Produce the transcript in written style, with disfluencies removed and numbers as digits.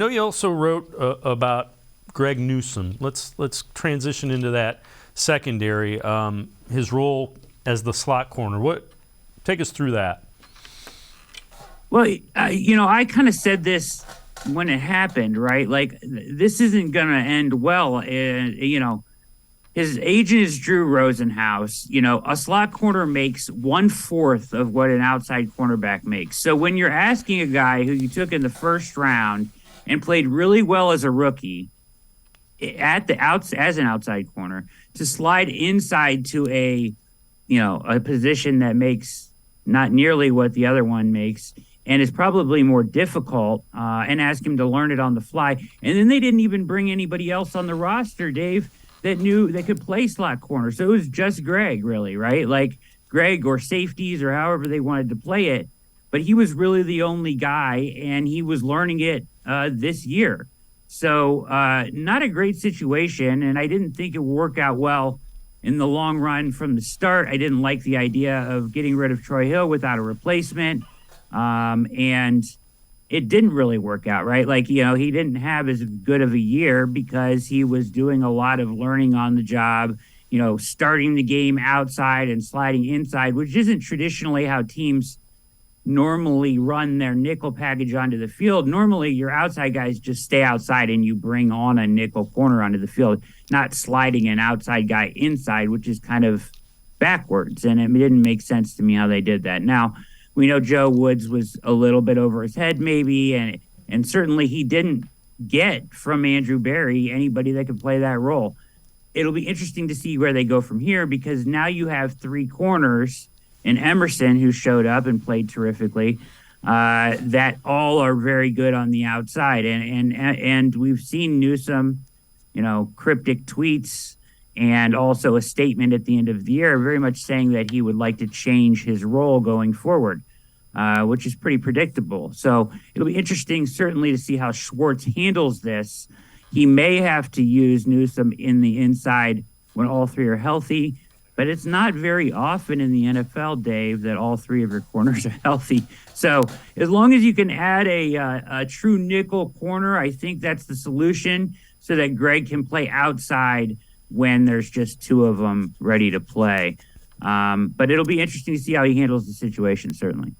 I know you also wrote about Greg Newsome. Let's transition into that secondary. His role as the slot corner. Take us through that. Well, I kind of said this when it happened, right? Like, this isn't going to end well. His agent is Drew Rosenhaus. A slot corner makes 1/4 of what an outside cornerback makes. So when you're asking a guy who you took in the first round and played really well as a rookie as an outside corner to slide inside to a position that makes not nearly what the other one makes and is probably more difficult, and ask him to learn it on the fly. And then they didn't even bring anybody else on the roster, Dave, that knew they could play slot corner. So it was just Greg, really, right? Like Greg or safeties or however they wanted to play it. But he was really the only guy, and he was learning it this year. So not a great situation, and I didn't think it would work out well in the long run from the start. I didn't like the idea of getting rid of Troy Hill without a replacement, and it didn't really work out, right? Like, he didn't have as good of a year because he was doing a lot of learning on the job, starting the game outside and sliding inside, which isn't traditionally how teams normally run their nickel package onto the field. Normally, your outside guys just stay outside and you bring on a nickel corner onto the field, not sliding an outside guy inside, which is kind of backwards. And it didn't make sense to me how they did that. Now, we know Joe Woods was a little bit over his head maybe, and certainly he didn't get from Andrew Berry anybody that could play that role. It'll be interesting to see where they go from here, because now you have three corners in Emerson, who showed up and played terrifically, that all are very good on the outside. And we've seen Newsome, cryptic tweets and also a statement at the end of the year very much saying that he would like to change his role going forward, which is pretty predictable. So it'll be interesting, certainly, to see how Schwartz handles this. He may have to use Newsome in the inside when all three are healthy, but it's not very often in the NFL, Dave, that all three of your corners are healthy. So as long as you can add a true nickel corner, I think that's the solution, so that Greg can play outside when there's just two of them ready to play. But it'll be interesting to see how he handles the situation, certainly.